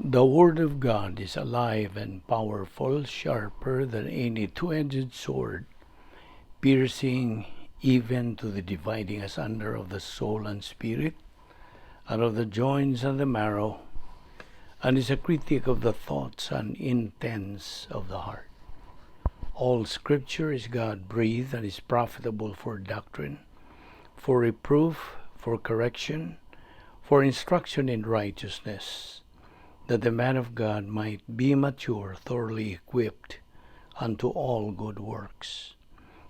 The Word of God is alive and powerful, sharper than any two-edged sword, piercing even to the dividing asunder of the soul and spirit, and of the joints and the marrow, and is a critic of the thoughts and intents of the heart. All Scripture is God-breathed and is profitable for doctrine, for reproof, for correction, for instruction in righteousness, that the man of God might be mature, thoroughly equipped unto all good works.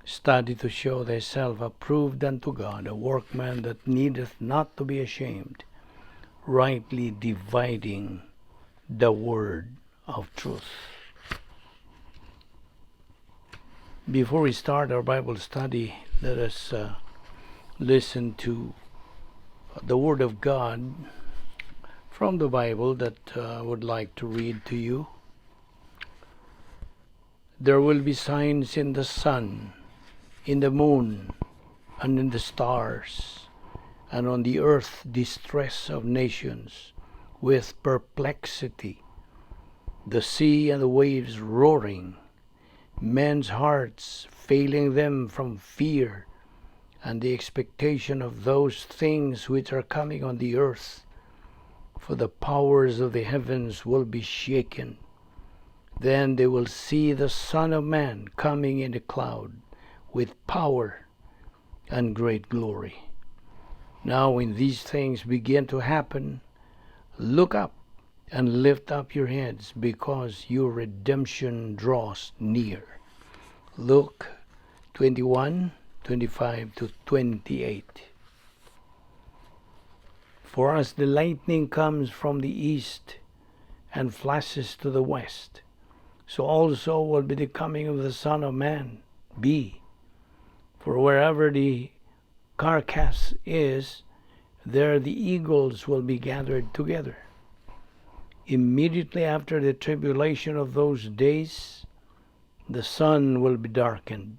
Study to show thyself approved unto God, a workman that needeth not to be ashamed, rightly dividing the word of truth. Before we start our Bible study, let us listen to the Word of God from the Bible that I would like to read to you. There will be signs in the sun, in the moon, and in the stars, and on the earth distress of nations, with perplexity, the sea and the waves roaring, men's hearts failing them from fear, and the expectation of those things which are coming on the earth. For the powers of the heavens will be shaken. Then they will see the Son of Man coming in a cloud with power and great glory. Now when these things begin to happen, look up and lift up your heads, because your redemption draws near. Luke 21:25 to 28. For as the lightning comes from the east and flashes to the west, so also will be the coming of the Son of Man be. For wherever the carcass is, there the eagles will be gathered together. Immediately after the tribulation of those days, the sun will be darkened,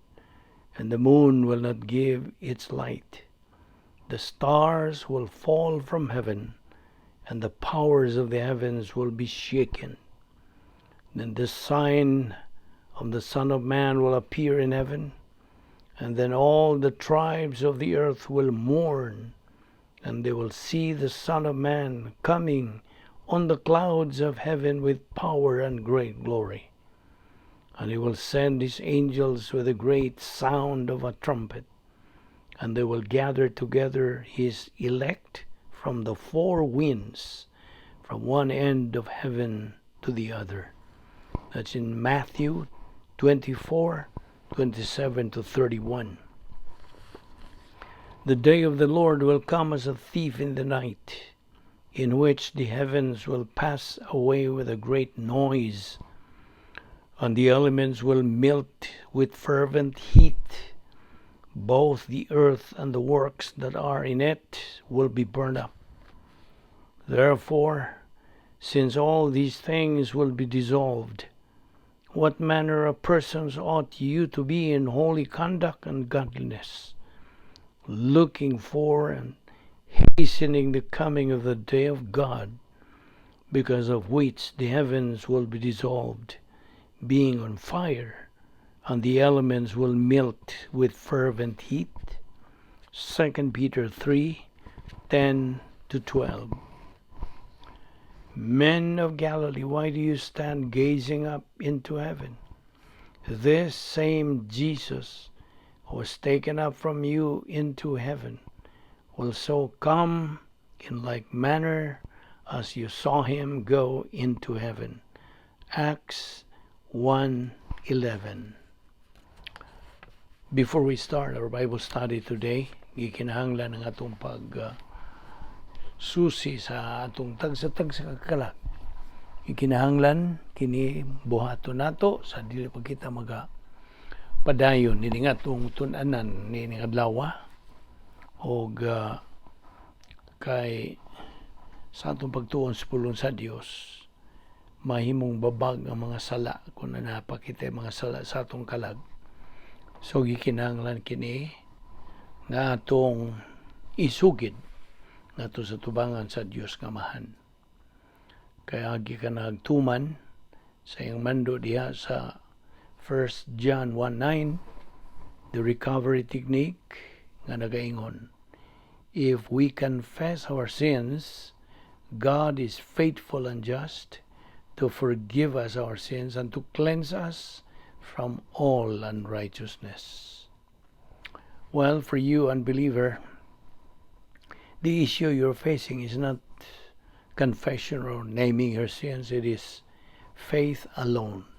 and the moon will not give its light. The stars will fall from heaven, and the powers of the heavens will be shaken. Then the sign of the Son of Man will appear in heaven, and then all the tribes of the earth will mourn, and they will see the Son of Man coming on the clouds of heaven with power and great glory. And he will send his angels with a great sound of a trumpet, and they will gather together his elect from the four winds, from one end of heaven to the other. That's in Matthew 24:27 to 31. The day of the Lord will come as a thief in the night, in which the heavens will pass away with a great noise, and the elements will melt with fervent heat. Both the earth and the works that are in it will be burned up. Therefore, since all these things will be dissolved, what manner of persons ought you to be in holy conduct and godliness, looking for and hastening the coming of the day of God, because of which the heavens will be dissolved, being on fire, and the elements will melt with fervent heat? 2 Peter 3:10 to 12. Men of Galilee, why do you stand gazing up into heaven? This same Jesus who was taken up from you into heaven will so come in like manner as you saw him go into heaven. Acts 1:11. Before we start our Bible study today, gikinahanglan ang atong susi sa atong tagsa-tagsa kakalak. Gikinahanglan kini buhaton nato sa dili pa kita padayon ini nga atong tun-anan ni adlaw og kay sa atong pagtuon sa pulong sa Dios, mahimong babag ang mga sala kung napakita mga sala sa atong kalag. So gikinahanglan kini nga atong isugid nato sa tubangan sa Dios nga Amahan. kaya agi ka nagtuman sa iyang mando diha sa 1 John 1:9, the recovery technique nga nagaingon, if we confess our sins, God is faithful and just to forgive us our sins and to cleanse us from all unrighteousness. Well, for you, unbeliever, the issue you're facing is not confession or naming your sins. It is faith alone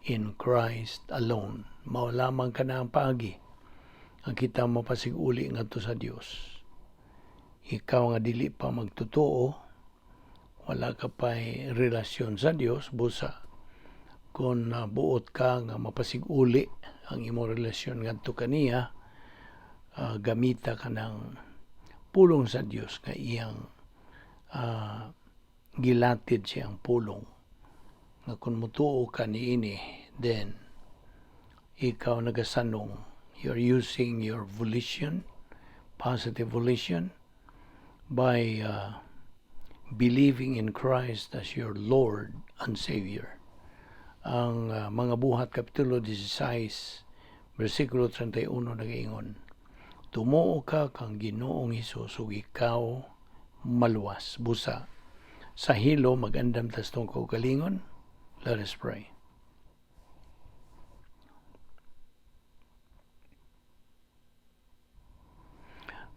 in Christ alone. Mao lamang ka na ang paagi ang kita mapasiguli ngadto sa Dios. Ikaw nga dili pa magtotoo, wala ka pa'y relasyon sa Dios, busa kung buot ka nga mapasiguli ang imong relasyon ngadto kaniya, gamita ka ng pulong sa Dios nga iyang gilatid siyang pulong. Nga kung mutuo ka niini, then ikaw nagasanong, you're using your volition, positive volition, by believing in Christ as your Lord and Savior. Ang mga buhat kapitulo 16, versikulo 31 nagaingon, tumuo ka kang Ginoong Hesus ug ikaw maluwas. Busa sa hilo magandam tas tong kaugalingon. Let us pray.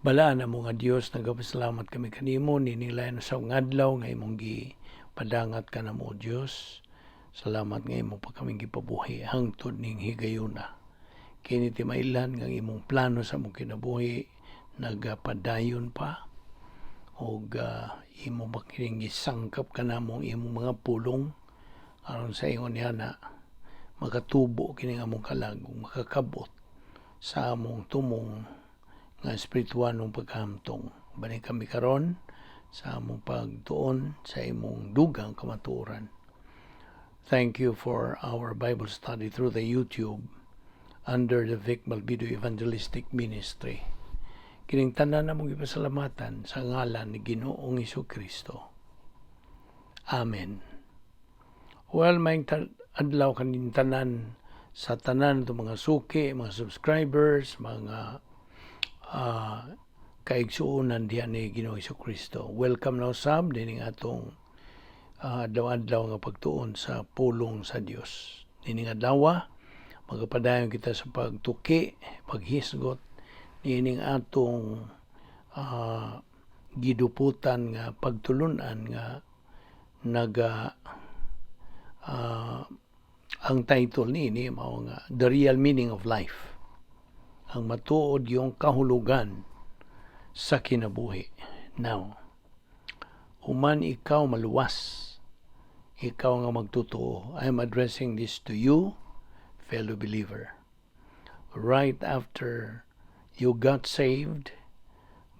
Balaan na mo nga Dios, nagapasalamat kami kanimo ninilayan sa ngadlaw nga imong gipadangat ka na mo Dios. Salamat nga imo pa kaming gipabuhi hangtod ning higayuna. Kini ti mailan nga imong plano sa mong kinabuhi nagapadayon pa og imo makining gisangkap ka namong imong mga pulong aron sa ingon niya na makatubo kini nga among kalag ug makakabot sa among tumong nga espirituwanong pagkahamtong. Bani kami karon sa among pagtuon sa imong dugang kamatuoran. Thank you for our Bible study through the YouTube under the Balbido Evangelistic Ministry. Kining tanan na mong ipasalamatan sa ngalan ni Ginoong Jesucristo. Amen. Well, may adlaw kanin tanan sa tanan itong mga suki, mga subscribers, mga kaigsuunan diyan ni Ginoong Jesucristo. Welcome na usab dining atong adlaw-adlaw nga pagtuon sa pulong sa Dios. Dining adlaw magapadayon kita sa pagtuki, paghisgot niining atong giduputan nga pagtulunan nga ang title ni mao nga The Real Meaning of Life. Ang matuod yung kahulugan sa kinabuhi. Now, human ikaw maluwas, ikaw nga magtotoo. I'm addressing this to you, fellow believer. Right after you got saved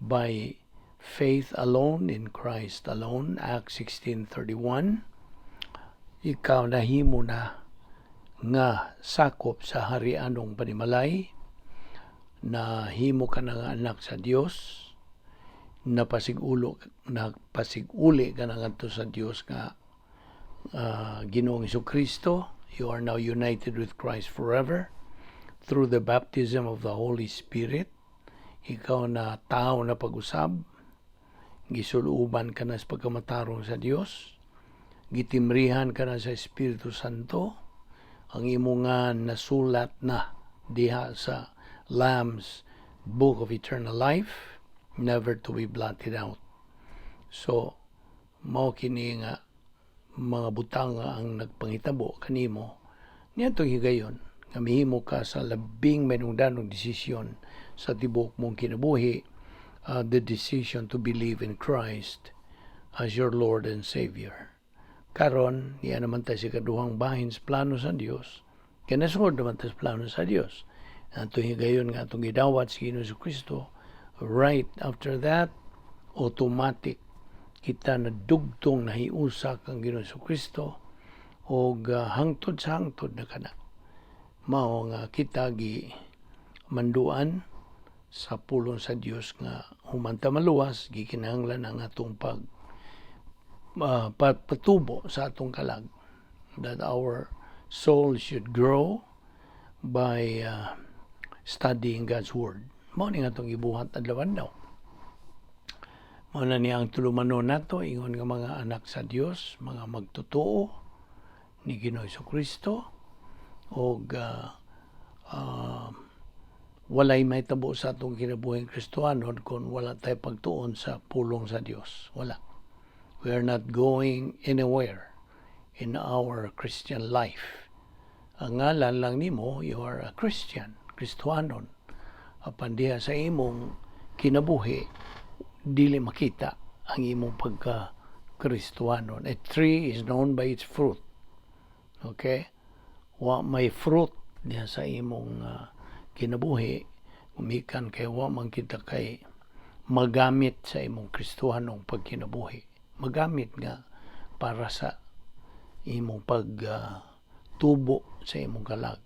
by faith alone in Christ alone, Acts 16:31, ikaw nahimo na nga sakop sa harianong panimalay, nahimo ka na nga anak sa Dios, napasiguli ka na ngadto sa Dios nga Ginoong Jesucristo. You are now united with Christ forever through the baptism of the Holy Spirit. Ikaw na tao na pag-usab, gisuluban ka na sa pagkamatarong sa Dios, gitimrihan ka na sa Espiritu Santo, ang imo nga nasulat na diha sa Lamb's Book of Eternal Life, never to be blotted out. So, mao kini nga mga butang ang nagpangitabo kanimo niadtong higayon nga mihimo ka sa labing manungdanong desisyon sa tibuok mong kinabuhi, the decision to believe in Christ as your Lord and Savior. Karon niya naman tayo sa kaduhang bahin sa plano sa Dios, kaya nasod naman tayo sa plano sa Dios. Atong higayon nga atong gidawat sa Ginoong Jesucristo. Right after that, automatic kita na dugtong nahiusa kang Ginoong Jesucristo o hangtod sa hangtod na kana. Mao nga kita gi manduan sa pulong sa Dios nga humanta maluwas gikinahanglan ang atong patubo sa atong kalag, that our soul should grow by studying God's Word. Mao ni nga itong ibuhat adlaw-adlaw. Mao na niya ang tulumanon nato, ingon nga mga anak sa Dios, mga magtotoo ni Ginoong Kristo, o walay may tabo sa atong kinabuhing Kristohanon kung wala tayo pagtuon sa pulong sa Dios. Wala. We are not going anywhere in our Christian life. Ang ngalan lang nimo, you are a Christian, Kristohanon. Apan diha sa imong kinabuhi, dili makita ang imong pagka-Kristohanon. A tree is known by its fruit. Okay? Wa may fruit diha sa imong kinabuhi, umikan kay wa man kita kay magamit sa imong Kristohanong pagkinabuhi. Magamit nga para sa imong pagtubo sa imong kalag.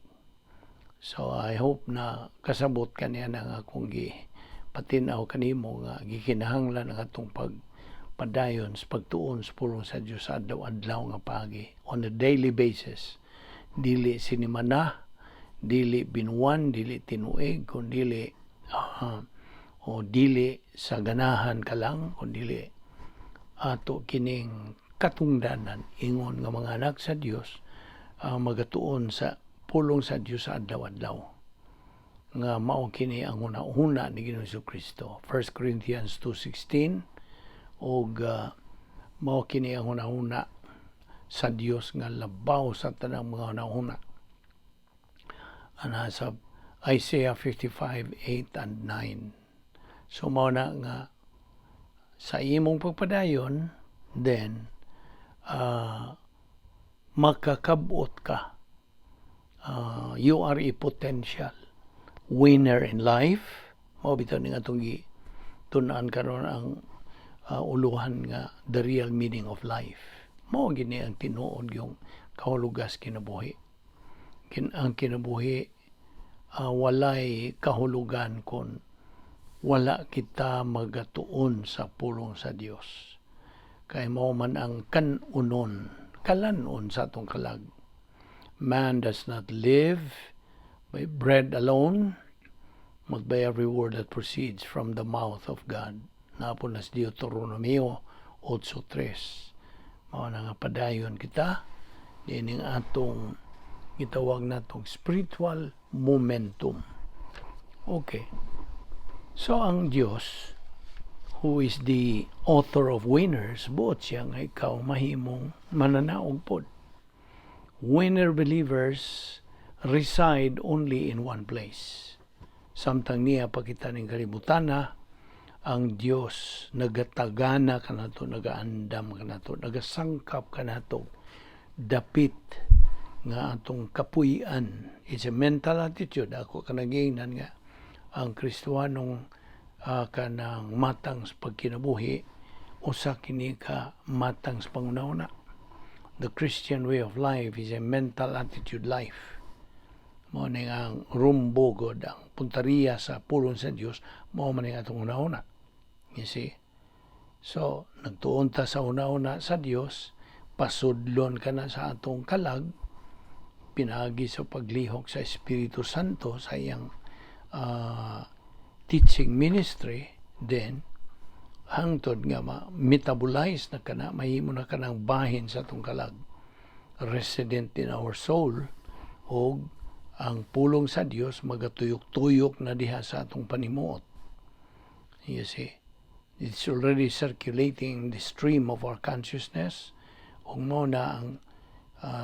So I hope na kasabot kaniya nga akong patinaw kanimo nga gikinahanglan ang atong pagpadayon sa pagtuon sa pulong sa Dios adlaw-adlaw nga pagi on a daily basis. Dili sinimana, dili binuan, dili tinuig, kundi dili sa ganahan ka lang, kundi ato kining katungdanan, ingon nga mga anak sa Dios, magatuon sa pulong sa Dios sa adlaw-adlaw. Nga mao kini ang una-una ni Ginoong Kristo. 1 Corinthians 2:16 og mao kini ang una-una sa Dios nga labaw sa tanang mga una-una. Ana sa Isaiah 55:8 and 9. So mao na nga sa imong pagpadayon, then makakabot ka. You are a potential winner in life. Mao bitaw ni atong tun-an karon ang uluhan nga the real meaning of life. Mao gini ang tinuod yung kahulugas kinabuhi. Ang kinabuhi walay kahulugan kung wala kita magatuon sa pulong sa Dios. Kay mao man ang kalanon sa atong kalag. Man does not live by bread alone, but by every word that proceeds from the mouth of God. Napon nas Deuteronomio 8:3. Mao na nga padayon kita dining atong gitawag natong spiritual momentum. Okay. So ang Dios, who is the author of winners, buot siya nga ikaw mahimong mananaog pod. Winner believers reside only in one place. Samtang niya pakita ng kalibutana, ang Dios nagatagana kanato, nagaandam kanato, nagasangkap kanato, dapit nga atong kapuy-an. It's a mental attitude. Ako kanagingnan nga ang Kristohanong kanang matang sa pagkinabuhi, usa kini ka matang sa pangunahuna. The Christian way of life is a mental attitude life. Mao ni ang rumbo god, ang puntariya sa pulong sa Dios, mao man ang atong una-una. You see? So, nagtuon ta sa una-una sa Dios, pasudlon ka na sa atong kalag, pinagi sa paglihok sa Espiritu Santo sa iyang teaching ministry, then hangtod nga metabolize na kana, mahimo na kanang bahin sa atong kalag, resident in our soul, o ang pulong sa Dios magatuyok-tuyok na diha sa atong panimuot. You see, it's already circulating in the stream of our consciousness. Ug mao na ang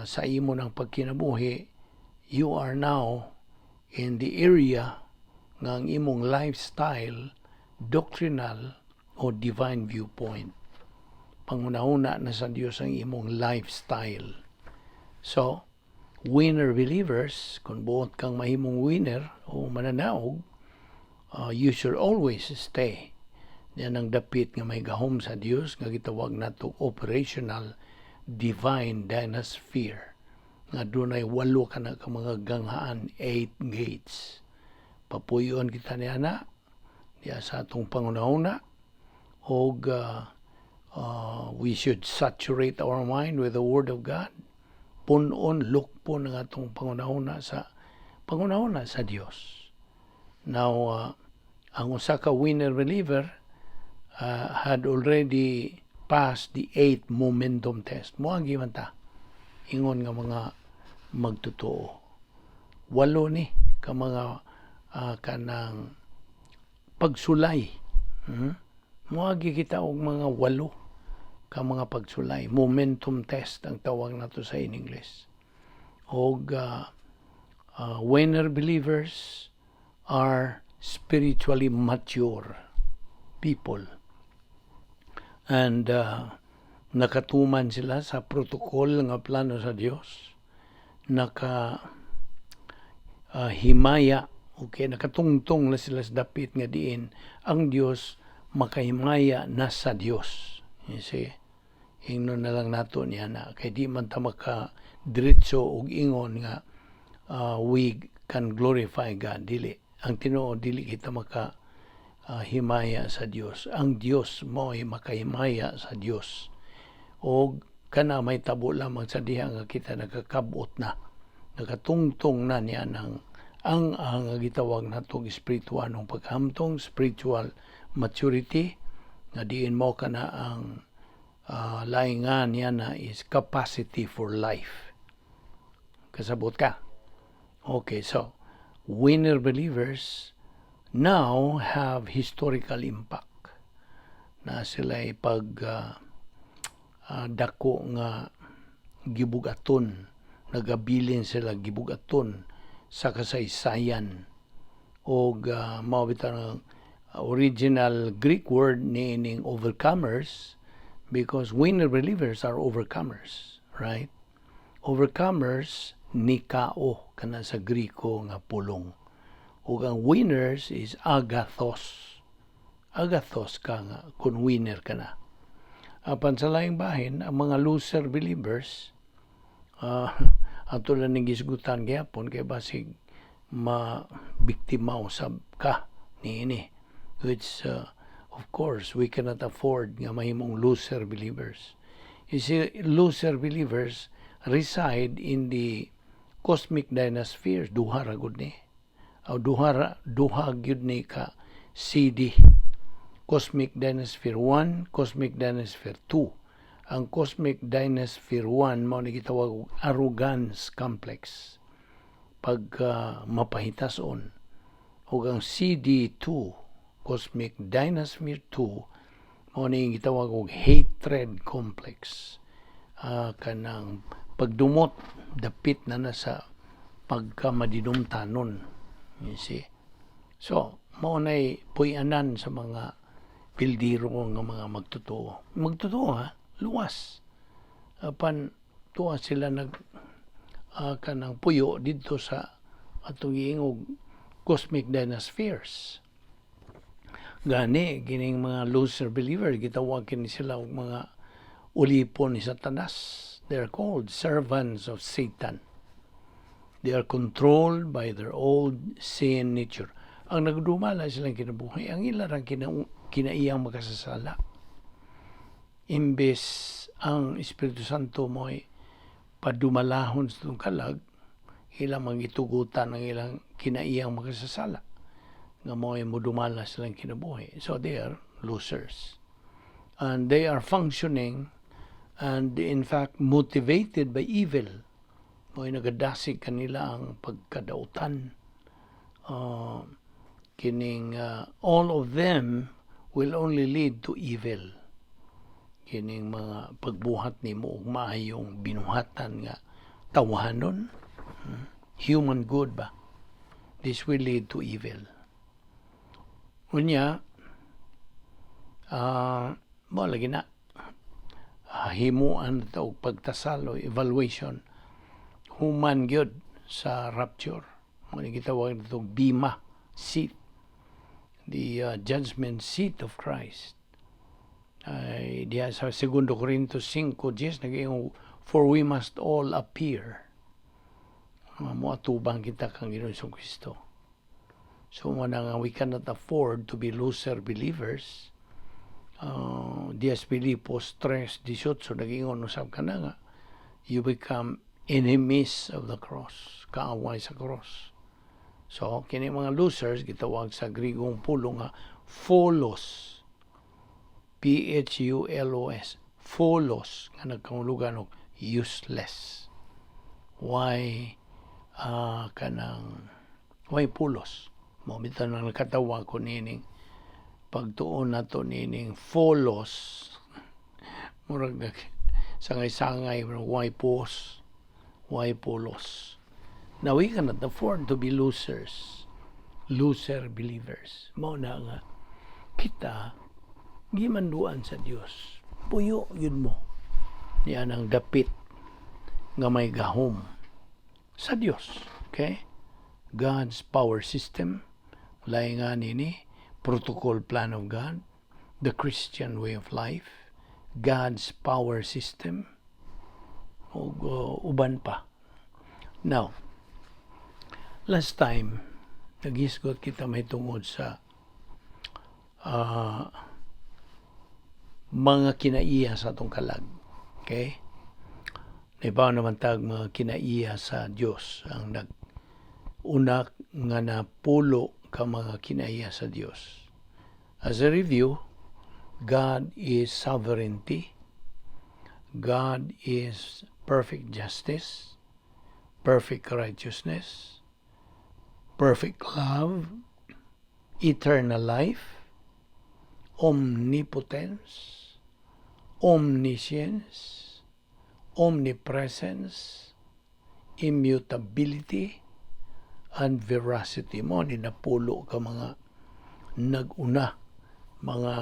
sa imo ng pagkinabuhi, you are now in the area ng imong lifestyle, doctrinal o divine viewpoint. Panguna-una na sa Dios ang imong lifestyle. So, winner believers, kung buot kang mahimong winner o mananaog, you should always stay. Yan ang dapit nga may gahom sa Dios nga gitawag nato operational divine dynasphere, nga dunay 8 kana ka mga ganghaan, 8 gates. Papuyon kita niya na diya sa atong pangunahuna, og We should saturate our mind with the Word of God. Punon, lukpon ang atong pangunahuna sa Dios. Now, ang usa ka winner believer had already passed the 8th momentum test. Moagi man ta. Ingon nga mga magtotoo. 8 ni ka mga kanang pagsulay. Moagi kita og mga 8 ka mga pagsulay. Momentum test ang tawag nato sa in English. Og winner believers are spiritually mature people. And nakatuman sila sa protocol nga plano sa Dios. Himaya, okay, nakatungtong na sila sa dapit nga diin ang Dios makahimaya na sa Dios. You see? Ingnon na lang nato niya na kay di man ta maka diretso og ingon nga we can glorify God. Dili. Ang Tinoo dili kita maka himaya sa Dios. Ang Dios mo ay makahimaya sa Dios. O kana may tabo lamang sa diha nga kita nakakabot na. Nakatungtong na niya ng ang gitawag natong espiritual ng paghamtong, spiritual maturity, nga diin mo kana ang laingan niya na is capacity for life. Kasabot ka? Okay, so winner believers now have historical impact na sila'y dako nga gibugaton, nagabilin sila gibugaton sa kasaysayan o mawita ng original Greek word meaning overcomers, because winner believers are overcomers, right? Overcomers nikao kana sa Griko nga pulong. Ug ang winners is agathos. Agathos ka nga kung winner ka na. Apan sa laing bahin, ang mga loser believers, ato lang ning gisgutan gyapon kay basig mabiktima usab ka niini. Which, of course, we cannot afford nga mahimong loser believers. You see, loser believers reside in the cosmic dynaspheres. Duha ra gud ni. Duha gyud ni ka CD. Cosmic Dynasphere 1, Cosmic Dynasphere 2. Ang Cosmic Dynasphere 1 mao ni gitawag arrogance complex. Pag mapahitason. Ug ang CD2, Cosmic Dynasphere 2, mao ni gitawag og hatred complex. Kanang pagdumot dapit na sa pagkamadinumtanon. You see? So, mao nay puy-anan sa mga pildiro nga mga magtotoo. Magtotoo ha, luwas. Apan tuwa sila kanang puyo dito sa atong giingog cosmic dynaspheres. Gani kining mga loser believers gitawag kini sila og mga ulipon ni Satanas. They are called servants of Satan. They are controlled by their old sin nature. Ang nagdumala silang kinabuhi, ang ilarang kinaiyang makasasala. Imbes ang Espiritu Santo mo'y padumalahon sa itong kalag, ilang magitugutan ang ilang kinaiyang makasasala. Nga mo'y mudumala silang kinabuhi. So they are losers. And they are functioning and in fact motivated by evil. Mo'y nagadasig kanila ang pagkadautan. All of them will only lead to evil. Kining mga pagbuhat ni mo maayong binuhatan nga tawanon, human good ba? This will lead to evil. Unya, mo lagi na himuan ta og pagtasalo, evaluation, human gyud sa rapture. Mo ni gitawag nito bima seat, the judgment seat of Christ. Diya sa 2 Corintios 5:10 nag-iingog, for we must all appear. Moatubang kita kang Ginoong Kristo. So, we cannot afford to be loser believers. 10 Filipos 3:18 nagingon usab ka na nga, you become enemies of the cross, kaaway sa cross. So kini mga losers gitawag sa Grigong pulo nga pholos, P-H-U-L-O-S, pholos nga nagkahulugan og useless. Why why pulos? Mo bitaw nang nakatawa ko nining pagtuon nato nining pholos. Murag sangay-sangay why pos, why pulos. Now we cannot afford to be losers, loser believers. Mao na nga kita gimanduan sa Dios. Puyo yun mo. Yan ang dapit nga may gahom sa Dios. Okay? God's power system, lain nga nini, protocol plan of God, the Christian way of life, God's power system, o uban pa. Now, last time, naghisgot kita may tungod sa mga kinaiya sa atong kalag. Okay? Naibaw naman tag mga kinaiya sa Dios ang nag-una nga napulo ka mga kinaiya sa Dios. As a review, God is sovereignty. God is perfect justice, perfect righteousness, perfect love, eternal life, omnipotence, omniscience, omnipresence, immutability, and veracity. Mo ni napulo ka mga nag-una, mga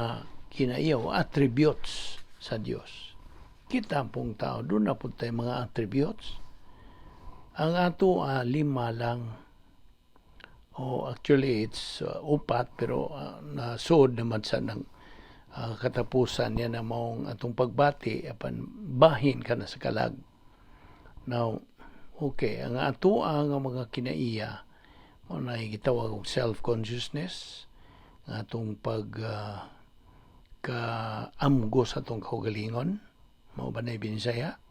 kinaiyaw, attributes sa Dios. Kita pong tao, doon na po tayo mga attributes. Ang ato, 5 lang. Actually, it's 4, pero nasod naman sa ng katapusan niya na maong atong pagbati, apan bahin ka na sa kalag. Now, okay, ang ato ang mga kinaiya, na gitawag og self-consciousness, ang atong kaamgo sa atong kaugalingon, mao ba na Binisaya?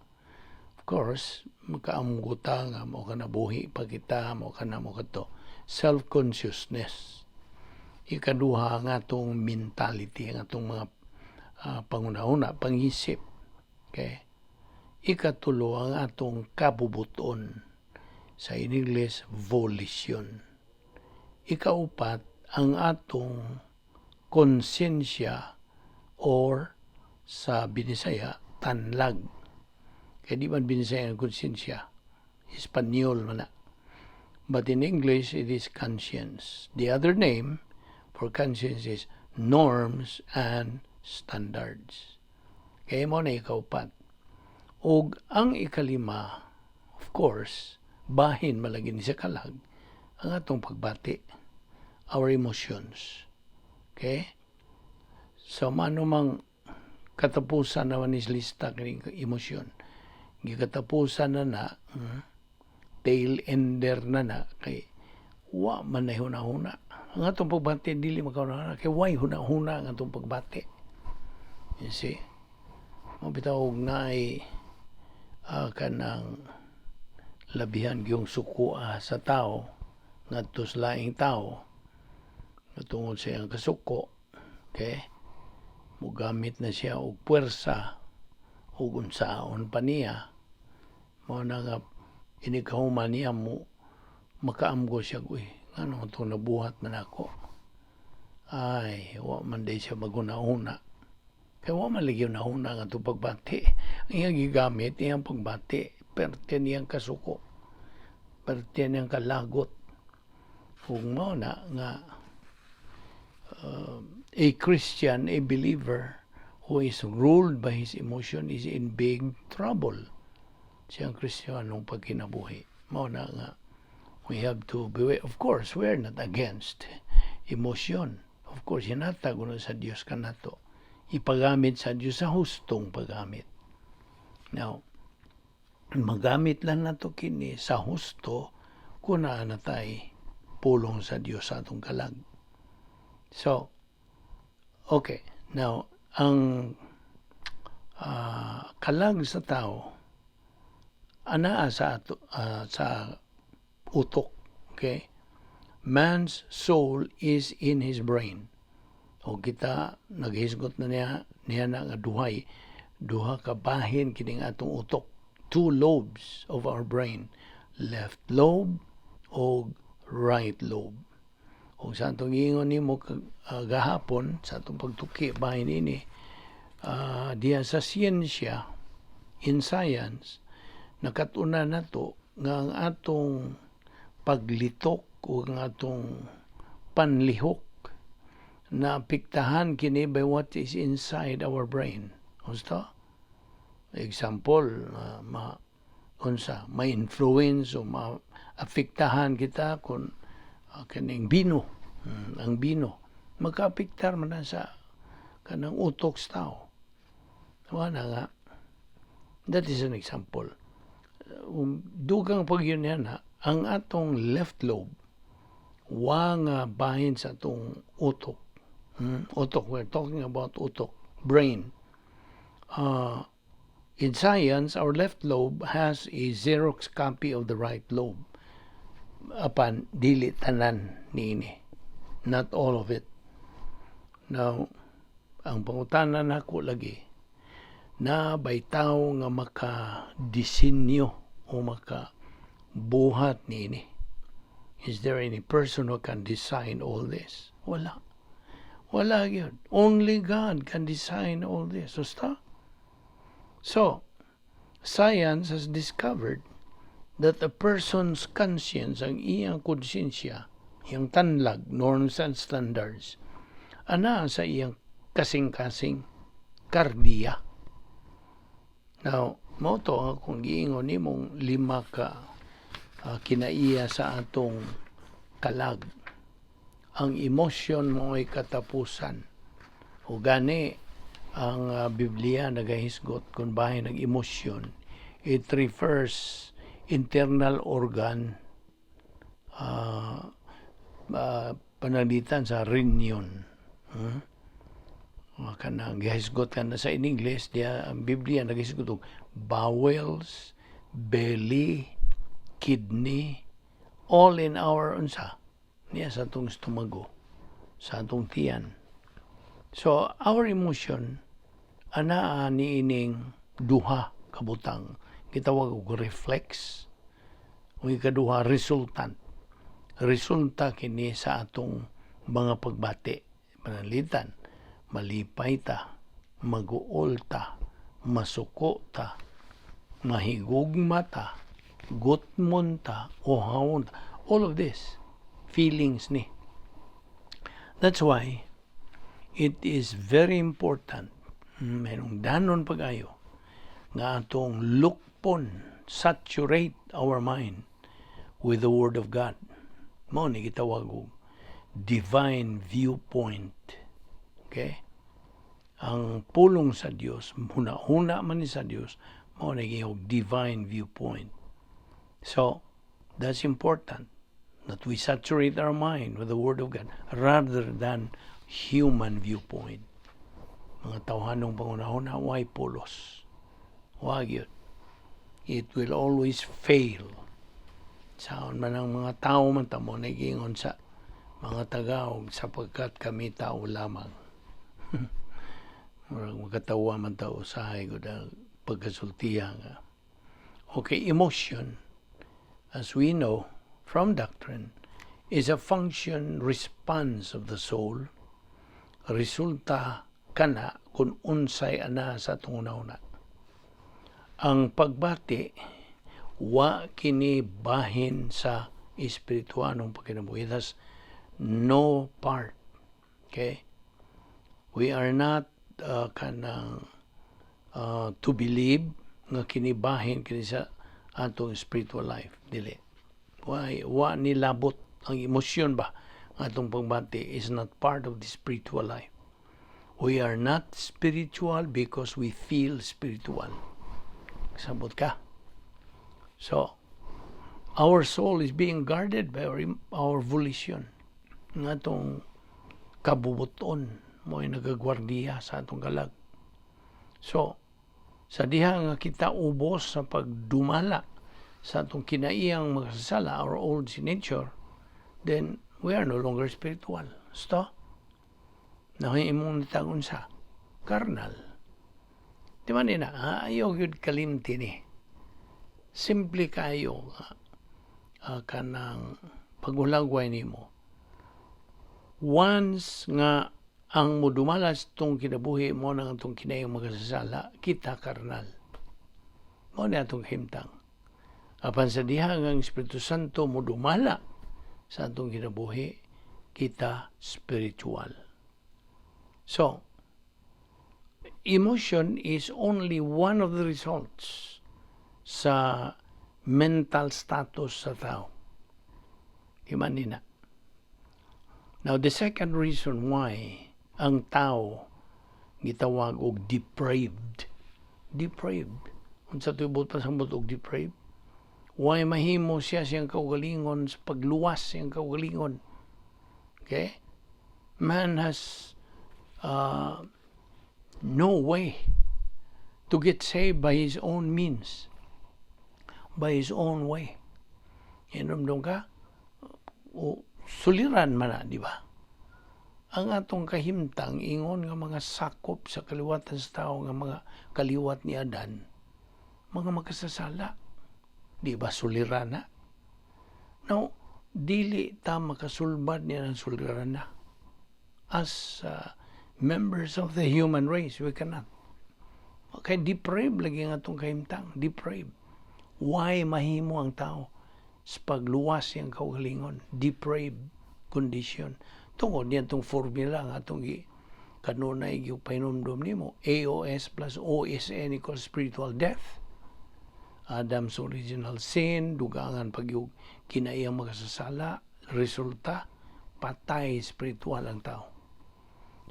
Of course, makaamgo ta nga mao ka nabuhi pa kita, mao ka na mo kato. Self-consciousness. Ikaduha ang atong mentality, ang atong mga panguna-una, pangisip. Okay? Ikatulo ang atong kabubuton. Sa in English, volition. Ikaupat, ang atong konsensya or sa Binisaya, tanlag. Kaya di man Binisaya ang konsensya. Espanyol man na. But in English, it is conscience. The other name for conscience is norms and standards. Kaya mo na ikaupat. O ang ikalima, of course, bahin malagi ni sa kalag, ang atong pagbati, our emotions. Okay? So, manumang katapusan naman is lista kining emosyon. Gikatapusan na tail ender na kay wa man na huna-huna. Ang atong pagbati dili makahuna kay way huna-huna ang atong pagbati. You see? Mabitaw na ay kanang labihan gyung suko sa tao ngadto sa laing tao tungod sa iyang kasuko. Okay? Mugamit na siya og puwersa ug unsaon pa niya mao na nga inikahuman niya mo makaamgo siya ngano itong nabuhat man ako ay wa man day siya maguna-una kaya wa man ligyaw na huna nga itong pagbati ang iyang gigamit iyang pagbati perte niyang kasuko perte niyang kalagot kung mao na nga a Christian, a believer who is ruled by his emotion is in big trouble. Siyang Kristiyanong pagkinabuhi. Mao na nga, we have to be, of course, we're not against emotion. Of course, hinatag na sa Diyos kanato. Ipagamit sa Diyos sa hustong paggamit. Now, magamit lang nato kini sa husto kung naanatay pulong sa Diyos sa atong kalag. So, okay. Now, ang kalag sa tao anaa sa utok. Okay? Man's soul is in his brain. O kita naghisgot na niya na nga duha ka bahin kining atong utok. 2 lobes of our brain, left lobe o right lobe. O sa atong giingon nimo gahapon sa atong pagtuki bahin ini, diya sa siyensya, in science, nakatuna nato nga ang atong paglitok o ang atong panlihok na apektahan kini by what is inside our brain. Gusto? Example, ma-influence o ma-apektahan kita kung kaning bino. Ang bino, magka-apektar man na sa kanang utok sa tao. Wala nga. That is an example. Dugang pag-yun yan ang atong left lobe, nga bahin sa atong utok. Utok, we're talking about utok, brain. In science, our left lobe has a Xerox copy of the right lobe. Apan, dili tanan niini. Not all of it. Now, ang pangutanan nako lagi, na baytaw nga maka-disenyo o maka-buhat niini. Is there any person who can design all this? Wala. Wala yun. Only God can design all this. So, science has discovered that a person's conscience, ang iyang konsensya, iyang tanlag, norms and standards, ana sa iyang kasing-kasing kardiya. Now, mo to kung giingon nimong 5 ka kinaiya sa atong kalag. Ang emosyon mo ay katapusan. O gani, ang Biblia nagahisgot kung bahin ng emosyon. It refers internal organ panalitan sa reunion. Kanang gahisgot ka na sa in English, ang Biblia nagahisgot bowels, belly, kidney, all in our niya sa atong stomago, sa atong tiyan. So, our emotion, anaa niining duha kabutang. Gitawag og reflex, o ikaduha resultant. Resulta kini sa atong mga pagbati. Panalitan, malipay ta, maguol ta, masuko ta, mahigugma ta, gutmon ta, ohawon ta. All of this, feelings ni. That's why it is very important, mayroong danon pag-ayo, nga atong lukpon, saturate our mind with the Word of God. Mao ni gitawag og divine viewpoint. Okay? Ang pulong sa Dios, huna man ni sa Dios, mao ni gitawag divine viewpoint. So, that's important, that we saturate our mind with the Word of God rather than human viewpoint. Mga tawhanong pangunahon, way pulos. Wag yun. It will always fail. Saan man ang mga tao man tamo nagingon sa mga tagaog sapagkat kami tao lamang. Magkatawa man tao usahay ko na pagkasultiya nga. Okay, emotion, as we know from doctrine, is a function response of the soul. Resulta kana kung unsay ana sa tunguna. Ang pagbati, wa kini bahin sa espirituanong pagkinabuhi. It has no part. Okay? We are not to believe nga kinibahin kini sa atong spiritual life. Dili. Wa nilabot ang emosyon ba atong pagbati is not part of the spiritual life. We are not spiritual because we feel spiritual. Sabot ka. So, our soul is being guarded by our volition. Nga itong kabubuton. mo'y nagagwardiya sa atong kalag. So, sa diha nga kita ubos sa pagdumala sa atong kinaiyang makasasala, our old nature, then we are no longer spiritual. Sto? Nahoy imong nitagon sa carnal. Di man na, ayaw yun kalimti ni. Simple kayo kanang pagulagway nimo. Once nga ang mudumalas itong kinabuhi mo ng itong kinayang makasasala, kita karnal. Mo na itong himtang. Apan sa diha ang Espiritu Santo mudumala sa itong kinabuhi, kita spiritual. So, emotion is only one of the results sa mental status sa tao. Imanina. Now, the second reason why ang tao gitawag og depraved. Depraved. Unsa tubot pa sa og depraved? Why mahimo siya siyang kaugalingon sa pagluwas siyang kaugalingon. Okay? Man has no way to get saved by his own means, by his own way. Inomdom ka? Suliran man na, di ba? Ang atong kahimtang, ingon nga mga sakop sa kaliwatan sa tao, nga mga kaliwat ni Adan, mga makasasala. Di ba suliran na? Now, dili ta makasulbad niya ng suliran na. As members of the human race, we cannot. Okay, depraved lagi ang atong kahimtang. Depraved. Why mahimo ang tao sa pagluwas yung kaugalingon? Depraved condition. Tungod niyan itong formula nga itong kanunay yung painumdum nimo. AOS plus OSN equals spiritual death. Adam's original sin, dugangan pag yung kinaiyang makasasala, resulta, patay spiritual ang tao.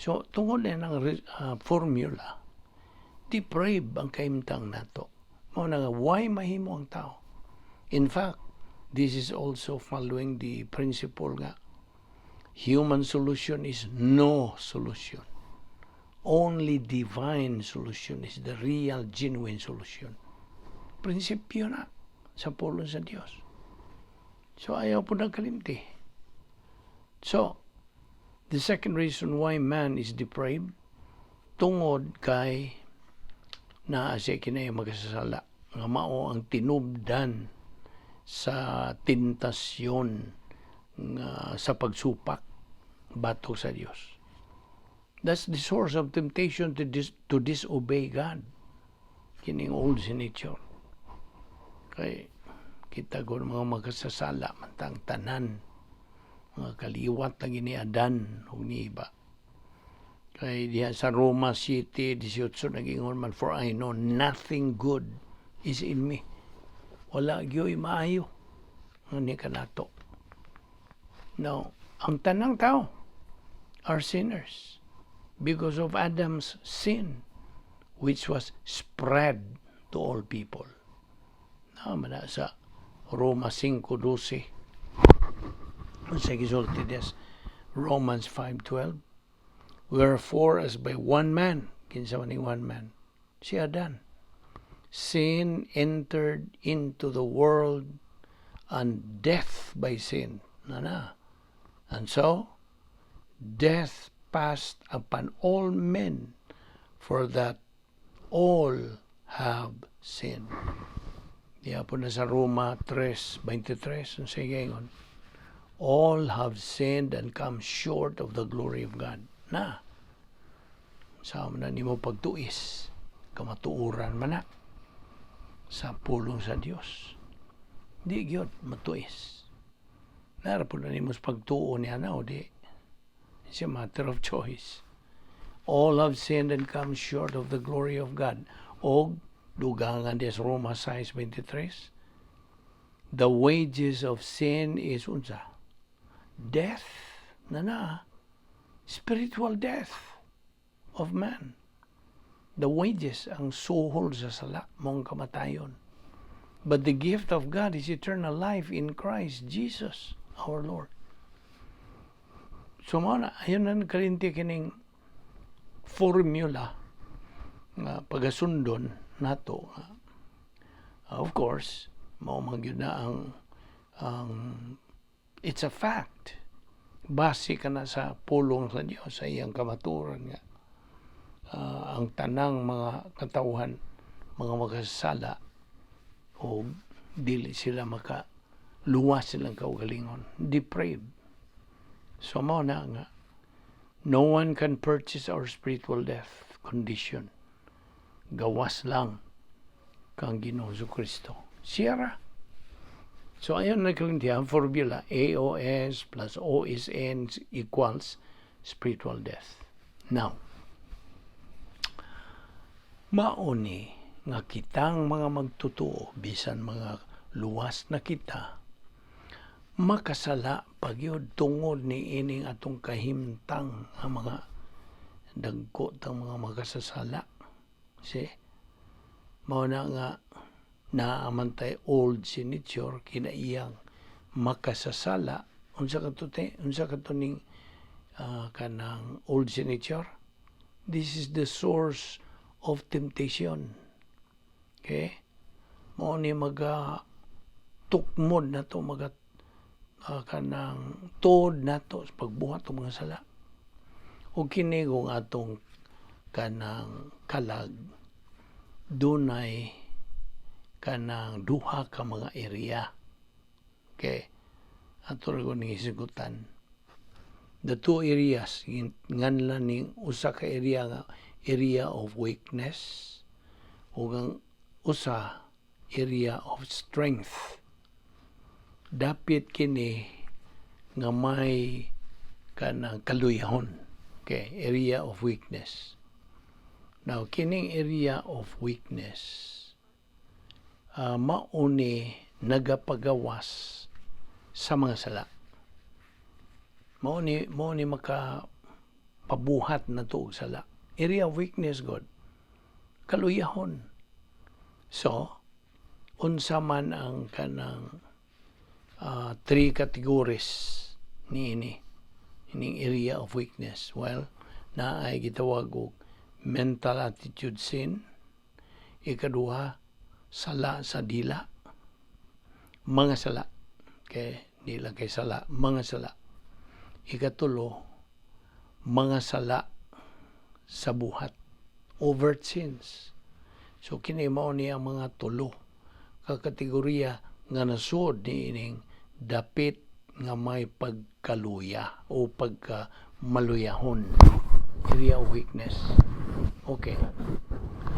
So, tungod na ng formula, depraved ang kaimtang nato. Mao na nga, why mahimo ang tao? In fact, this is also following the principle nga, human solution is no solution. Only divine solution is the real, genuine solution. Prinsipyo na sa pulong sa Diyos. So, ayaw po nagkalimti. So, the second reason why man is depraved, tungod kay naa siya kinay magkasasala, nga mao ang tinubdan sa tentasyon nga sa pagsupak batok sa Dios. That's the source of temptation to disobey God. Kining old nature. Kay kita ko mga magkasasala mantang tanan, mga kaliwat lagi ni Adan o ni iba. Kay diha sa Roma City 18 nagingon man, for I know nothing good is in me. Wala gyoy maayo ni kanato. Now, ang tanang tao are sinners because of Adam's sin, which was spread to all people. Naman na sa Roma 5:12. Sa gisulti des Romans 5:12. Wherefore, as by one man, kinsa maning one man, si Adan, sin entered into the world, and death by sin. And so, death passed upon all men, for that all have sinned. Diya po na sa Roma 3:23, ang sigayon, all have sinned and come short of the glory of God. Na, sa na ni mo pagtuis, kamatuuran man na, sa pulong sa Dios. Di gyud matuis. Narapod na ni mo pagtuo niya na, o di. It's a matter of choice. All have sinned and come short of the glory of God. O, dugangan des Roma 6:23, the wages of sin is unsa? Death. Na. Spiritual death of man. The wages, ang suhol sa sala, mong kamatayon. But the gift of God is eternal life in Christ Jesus, our Lord. So, ayun na nagkalinti kining formula nga pagasundon nato. Of course, mao man gyud na ang it's a fact. Base ka na sa pulong sa Dios, sa iyang kamaturan nga ang tanang mga katawhan, mga makasala o dili sila luwas silang kaugalingon, depraved. So mao na nga, no one can purchase our spiritual death condition. Gawas lang kang Ginoo Kristo. Siyara. So ayon na ang formula, AOS plus OSN equals spiritual death. Now, mauni nga kitang mga magtutuo, bisan mga luwas na kita, makasala pagyud tungod ni ining atong kahimtang nga mga dagko tang mga makasasala. See? Mao na nga naamantay old signature kinaiyang makasasala. Unsa katuning kanang old signature? This is the source of temptation. Okay? Mao ni tukmod na to, kanang tuod na to sa pagbuhat ng mga sala. O kinigong atong kanang kalag, dunay kanang duha ka mga area. Okay? Ato rin ko isigutan. The two areas, nganlan ning usa ka area nga area of weakness, o ang usa area of strength. Dapit kini nga may kanang kaluyahon. Okay, area of weakness. Now, kining area of weakness, mauni nagapagawas sa mga sala. Mauni makapabuhat na to og sala. Area of weakness, God. Kaluyahon. So, unsa man ang kanang three categories ining area of weakness. Well, naay gitawag og mental attitude sin. Ikaduha, sala sa dila. Mga sala. Okay? Dila kay sala. Mga sala. Ikatulo, mga sala sa buhat. Overt sins. So, kini mao niya mga tulo ka kategorya nga nasud ni ining dapit nga may pagkaluya o pagkamaluyahon. Area of weakness. Okay.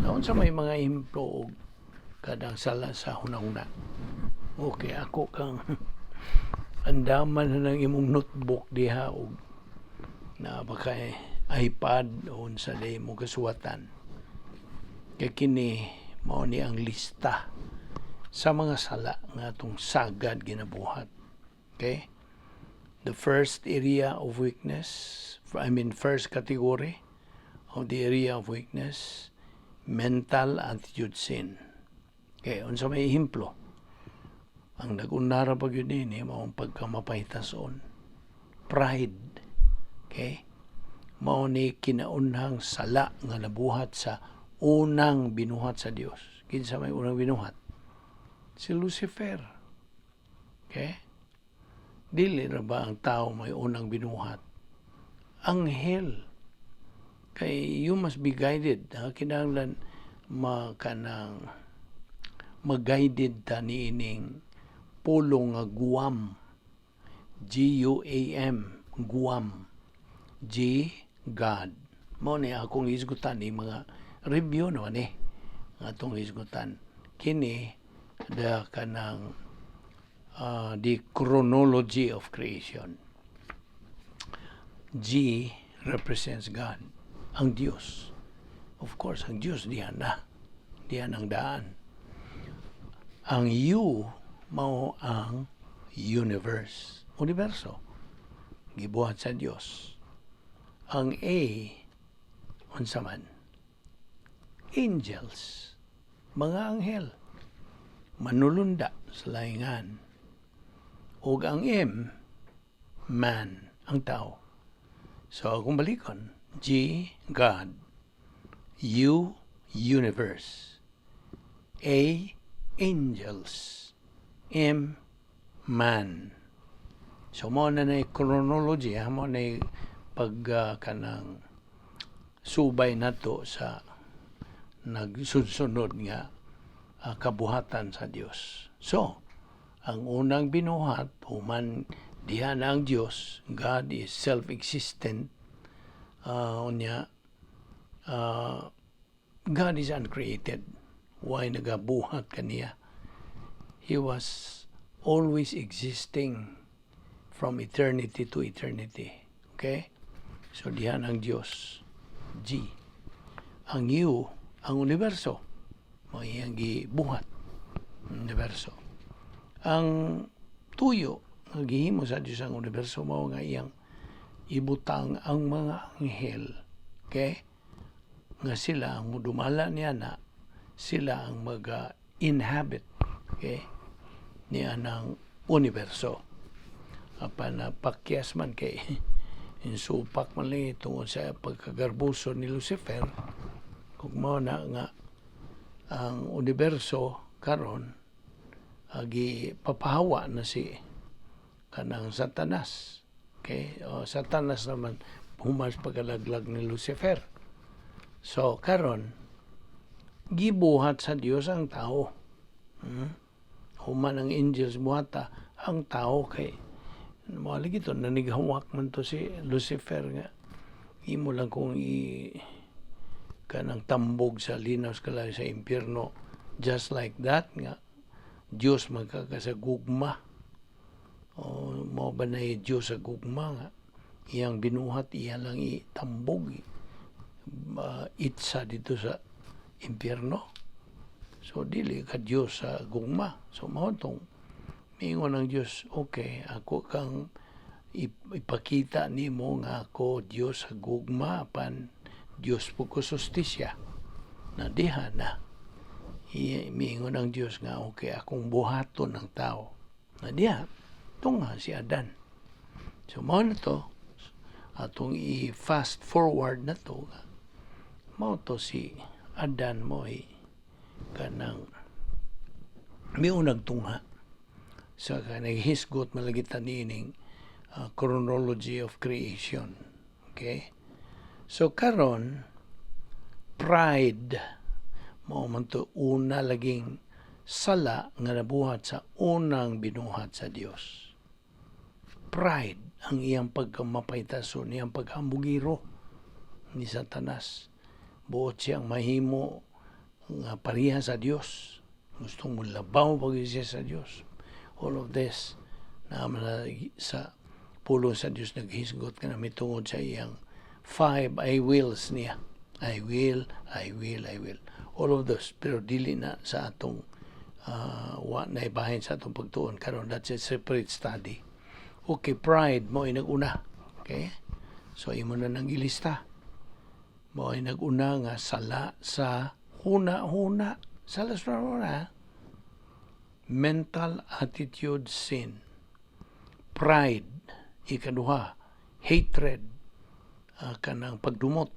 Naon sa may mga implo og kadang sala sa hunahuna. Okay, ako kang andaman na ng imong notebook diha og na baka iPad o sa day mo kasuwatan. Kaya kini mao ni ang lista sa mga sala nga atong sagad ginabuhat. Okay? The first area of weakness, first category of the area of weakness, mental attitude sin. Okay, unsa may ehemplo? Ang nag-unara pag yun ni maong pagkamapahitason. Pride. Okay? Mao ni kinaunhang sala nga nabuhat sa unang binuhat sa Dios. Kinsa may unang binuhat? Si Lucifer. Okay? Dili na ba ang tao may unang binuhat? Anghel. Kay you must be guided. Kinahanglan mag-guided ta ni ining pulong nga Guam. Guam. Guam. G, God. Mao ni akong isgutan ni mga review naman atong isgutan. Kini the kanang the chronology of creation. G represents God, ang Diyos. Of course, ang Diyos diyan ang daan. Ang U mao ang universe, universo. Gibuhat sa Diyos. Ang A, unsa man? Angels, mga anghel, manulunda sa laingan. Ug ang M, man, ang tao. So, kung balikon, G. God. U. Universe. A. Angels. M. Man. So mo na chronology, mo na kanang subay nato sa nagsunod nga kabuhatan sa Dios. So, ang unang binuhat, human diha na ang Dios, God is self-existent. God is uncreated. Why nagabuhat kaniya? He was always existing from eternity to eternity. Okay? So, diyan ang Diyos. G. Ang U, ang universo. May iyang gibuhat. Universo. Ang tuyo, naghihimo sa Diyos ang universo, mao nga iyang ibutang ang mga anghel. Okay? Nga sila ang dumala niya na, sila ang mag-inhabit. Okay? Niya ng universo. Apan pakyas man kay insupak man lang tungod sa pagkagarbuso ni Lucifer, kung mao na nga ang universo karon agi papahawa na si kanang Satanas. Okay? O Satanas naman humas pagkalaglag ni Lucifer. So karon gibuhat sa Dios ang tao. Human ang angels buhata ang tao kay mali gito nanigawak man to si Lucifer nga imo lang kung kanang tambog sa linaw kalay sa impyerno, just like that nga Dios magkakasagugma o mo ba na Dios sa gugma nga iyang binuhat iya lang itambog itsa dito sa impyerno. So dili ka Dios sa gugma. So mao tong mingon ng Dios, okay, ako kang ipakita nimo nga ako Dios sa gugma apan Dios po ko sustisya. Na diha na. Mingon ng Dios nga okay, akong buhaton ng tao. Na diha, ito nga si Adan. So mao na to, atong i-fast forward na to, mao to si Adan mo kanang may unang tungha sa naghisgot malagitan nining chronology of creation. Okay? So karon pride mao man to una laging sala nga nabuhat sa unang binuhat sa Dios. Pride ang iyang pagkamapaytason, iyang paghambugiro ni Satanas. Buot siyang mahimo nga pareha sa Dios. Gustong mo labaw pag siya sa Dios. All of this na sa pulo sa Dios naghisgot ka na mitungod sa iyang 5 I wills niya. I will, I will, I will. All of those. Pero dili na sa atong wa na ibahin sa atong pagtuon. Karon that's a separate study. Okay, pride mo ay nag-una. Okay? So, imo na nang ilista. Mo ay nag-una nga sala sa huna-huna. Sala sa huna. Mental attitude sin. Pride. Ikaduha. Hatred. Kanang pagdumot.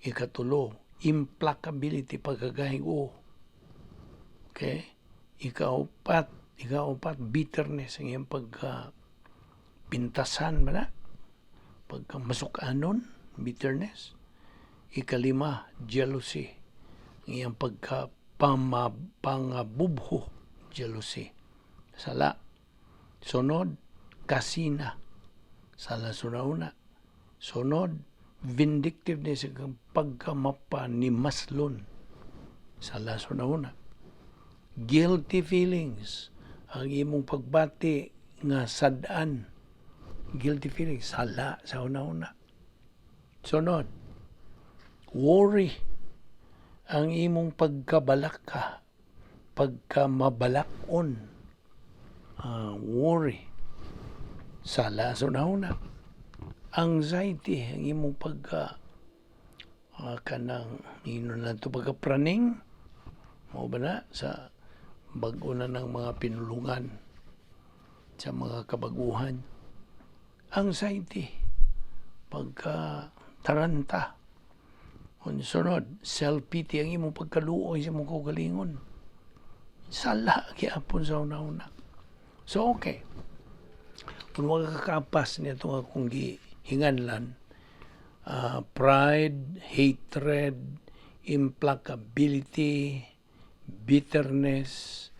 Ikatulo. Implacability. Pagkagahigo. Okay? Ikaupat. Bitterness. Ang iyang pintasan ba na? Pagkamasukanon. Bitterness. Ikalima. Jealousy. Ang iyang pangabubho. Jealousy. Sala. Sunod, kasina. Sala sunauna. Sunod, vindictiveness. Pagkamapa ni maslon. Sala sunauna. Guilty feelings. Ang imong pagbati nga sadan. Guilty feelings. Sala sa una-una. Sunod, worry. Ang imong pagkabalak ka. Pagkamabalakon. Worry. Sala sa una-una. Anxiety. Ang imong kanang pagkapraning. Mao ba na sa bag-o na ng mga pinulungan sa mga kabaguhan. Anxiety. taranta. Sunod, self-pity ang imong pagkaluoy sa imong kaugalingon. Sala gyapon sa una-una. So okay. Kung makakapas niya itong akong gihinganlan, pride, hatred, implacability, bitterness,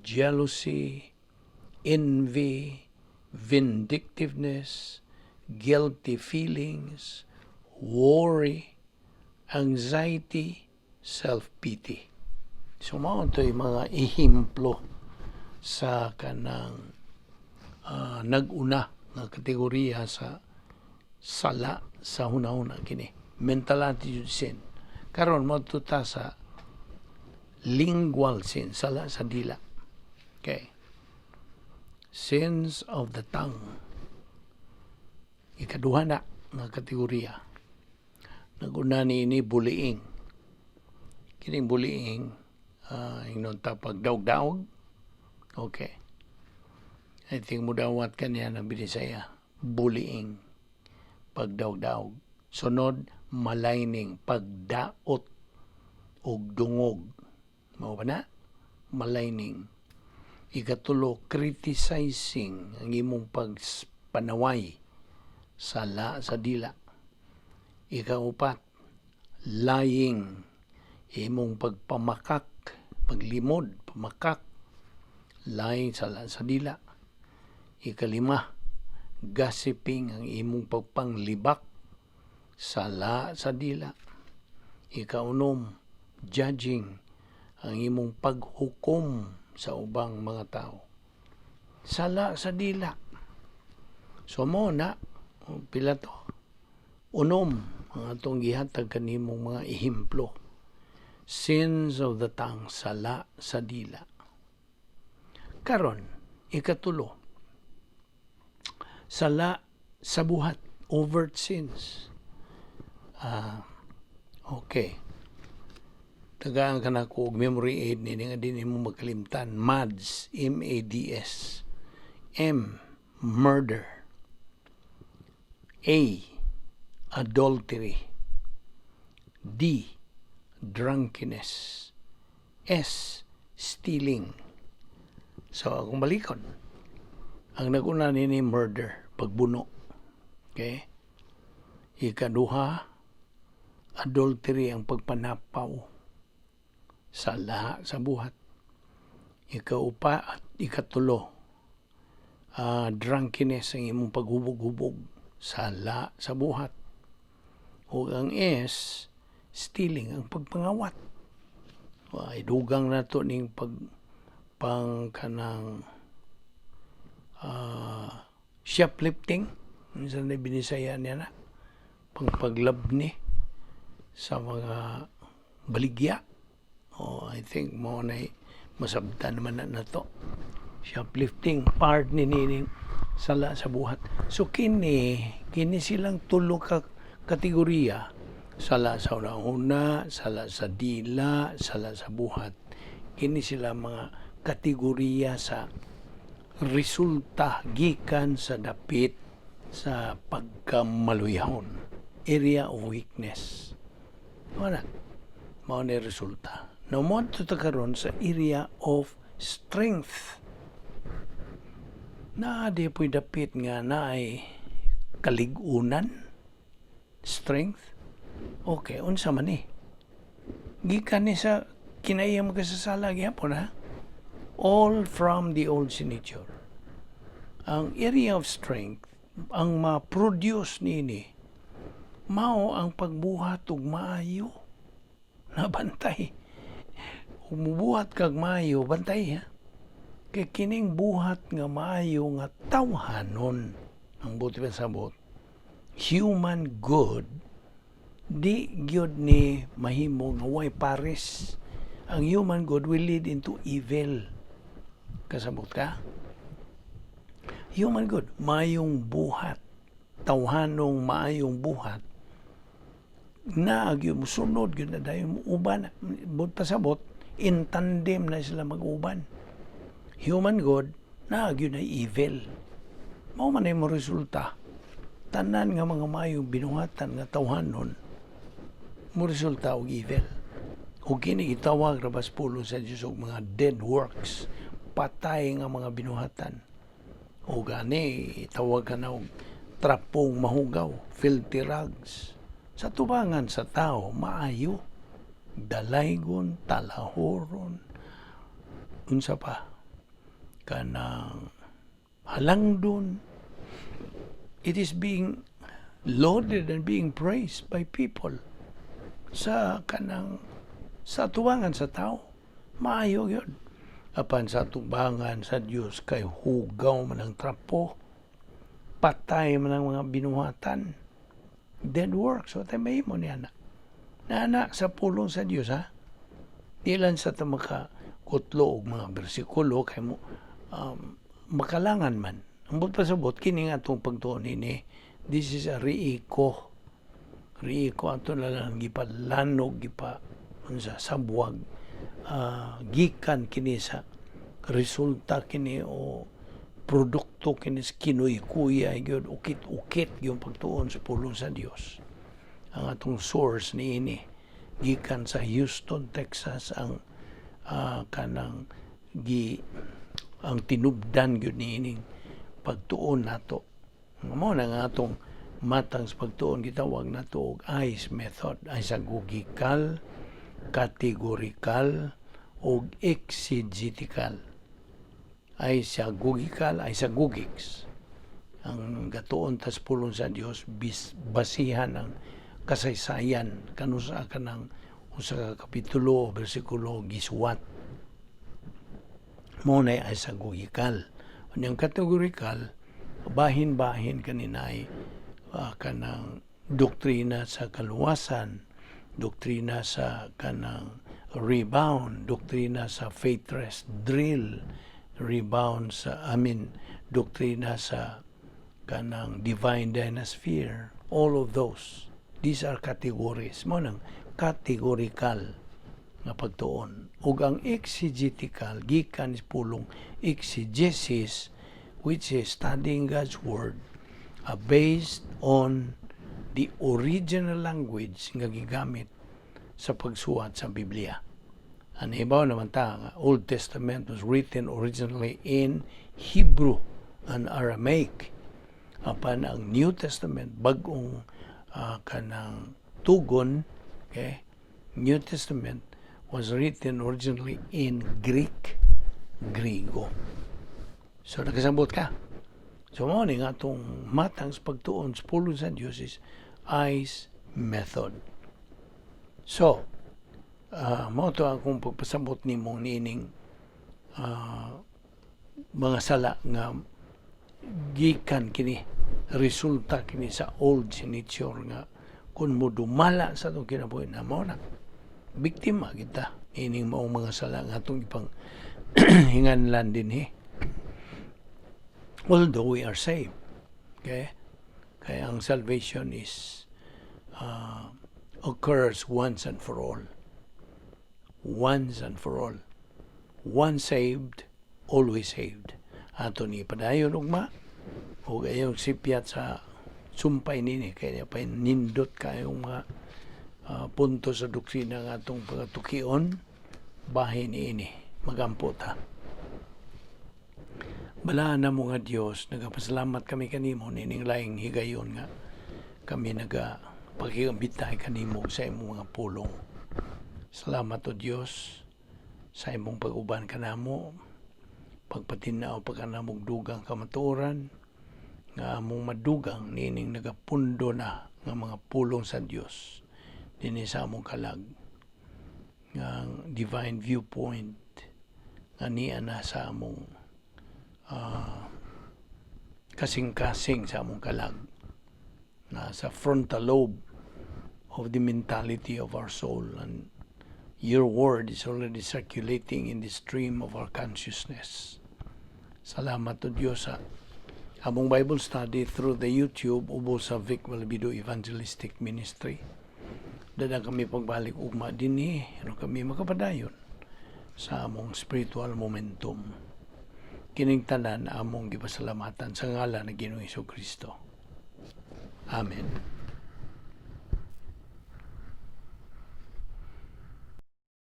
jealousy, envy, vindictiveness, guilty feelings, worry, anxiety, self-pity. So, mao ito'y mga ihimplo sa kanang nag-una nga kategorya sa sala sa hunahuna kini. Mental attitude sin. Karon mo tuta sa lingual sin, sala sa dila. Okay. Sins of the tongue. Ikaduha na nga kategorya. Nag-una ni bullying. Kining bullying, ingnon ta pagdaog-daog. Okay. I think mudawat kaniya ng Visayan. Bullying. Pagdaog-daog. Sunod, maligning. Pagdaot og dungog. Mao ba na? Maligning. Ikatulo, criticizing ang imong pagpanaway sala sa dila. Ikaupat, lying, imong pagpamakak, paglimod, pamakak, lying sala sa dila. Ikalima, gossiping, ang imong pagpanglibak, sala sa dila. Ikaunom, judging, ang imong paghukom sa ubang mga tao, sala sa dila. So mo na, pila to, unom, ang atong gihatag kanimong mga ihimplo. Sins of the tongue, sala sa dila. Karon, ikatulo, sala sa buhat, overt sins. Okay. Tagaan ka na ko, memory aid ni nga din mo magkalimtan. MADS, M-A-D-S. M, murder. A, adultery. D, drunkenness. S, stealing. So, kung balikon, ang naguna ni murder, pagbuno. Okay? Ikaduha, adultery, ang pagpanapaw. Sala sa buhat. Ikaupa at ikatulo, drunkenness, ang imong paghubog-hubog. Sala sa buhat. O ang S, stealing, ang pagpangawat. Idugang na to ning kanang shoplifting. Minsan na Visayan niya na. Pagpaglabni sa mga baligya. I think mo na masabtan naman na to. Shoplifting, part ni nining sala sa buhat. So kini silang tulo ka kategorya. Sala sa una, sala sa dila, sala sa buhat. Kini sila mga kategorya sa resulta gikan sa dapit sa pagkamaluyahon. Area of weakness. Wala. Mao na resulta. Now, mo ito karon sa area of strength. Di po'y dapit nga na ay kaligunan. Strength. Okay, unsa man eh. Gikan ni sa kinayang magkasasala gyapon ha. All from the old signature. Ang area of strength, ang ma-produce nini, mao ang pagbuhat og maayo. Nabantay. Umubuhat kag maayo, bantay ha. Kay kining buhat nga maayo nga tawhanon, ang buti pa sabot, human good, di gyud ni mahimo nga way pares. Ang human good will lead into evil. Kasabot ka? Human good, maayong buhat, tawhanong maayong buhat, na gyud musunod gyud na dayon uban, but pasabot in tandem na sila mag-uban. Human good, na gyud na evil. Mao man ay mo resulta tanan nga mga mayong binuhatan nga tawhanon mo resulta og evil. Ug kini gitawag ra bas pulong sa Dios og mga dead works, patay nga mga binuhatan. O gani tawag ka na og trapong mahugaw, filthy rags. Sa tubangan sa tao maayo, dalaygon, talahoron, unsa pa kanang halangdon. It is being lauded and being praised by people sa tubangan sa tao. Maayo yun. Apan sa tubangan sa Dios kay hugaw man ang trapo, patay man ang mga binuhatan, dead works. What may mo niya na? Nana sa pulong sa Dios, ha? Di lang sa kutlo og mga bersikulo kay mo makalangan man. Ang pasabot kini nga atong pagtuon ini, this is a riiko ato na lang gipalanog unsa sabwag, gikan kini sa resulta kini o produkto kini sa kinuy-kuya gyud ukit-ukit yung pagtuon sa pulong sa Dios. Ang atong source niini gikan sa Houston, Texas, ang ang tinubdan gyud niining pagtuon nato. Mao na nga atong matang sa pagtuon gitawag nato og ICE method, isagogical, categorical, og exegetical. Isagogics. Ang gatuon tas pulong sa Dios basihan ang kasaysayan kanusa kanang usa ka kapitulo o bersikulo giswat. Mo na isagogical. Unyang categorical, bahin-bahin kaninay kanang doktrina sa kaluwasan, doktrina sa kanang rebound, doktrina sa faith rest drill, rebound sa doktrina sa kanang divine dynasphere. All of those, these are categories. Mo nang categorical nga pagtuon. Ug ang exegetical gikan is pulong exegesis, which is studying God's word based on the original language nga gigamit sa pagsuwat sa Biblia. Ang ibaw naman ta nga Old Testament was written originally in Hebrew and Aramaic. Apan ang New Testament bag-ong kanang tugon, okay? New Testament was written originally in Griego. So nakasabot ka. So mao ni nga atong matang sa pagtuon sa pulong sa Dios is ICE method. So mao to akong pagpasabot nimo nining mga sala nga gikan kini, resulta kini sa old nature nga kun mo dumala sa atong kinabuhi na mao na biktima kita ining maong mga sala nga atong ipang hinganlan din although we are saved, okay? Kaya ang salvation is occurs once and for all. Once and for all. Once saved, always saved. Ato ni padayon ugma o gayong sipyat sa sumpay nini kaya pa nindot kayong mga punto sa doktrina nga atong pagatukion bahin ini magampo ta. Balaan na mo nga Diyos, nagapasalamat kami kanimo nining laing higayon nga kami nagapakigambitay kanimo sa imong mga pulong. Salamat o Diyos sa imong pag-uban kanamo, pagpatinaw pagkanamong dugang kamatuoran, nga among madugang nining nagapundo na nga mga pulong sa Diyos dinhi sa among kalag nga divine viewpoint nga niya na sa among kasing-kasing sa among kalag na sa frontal lobe of the mentality of our soul, and your word is already circulating in the stream of our consciousness. Salamat to Diyos sa among Bible study through the YouTube ubo sa Balbido Evangelistic Ministry. Dada kami pagbalik ugma dinhi, ano kami makapadayon sa among spiritual momentum. Kining tanan among gipasalamatan sa ngalan ni Ginoong Kristo. Amen.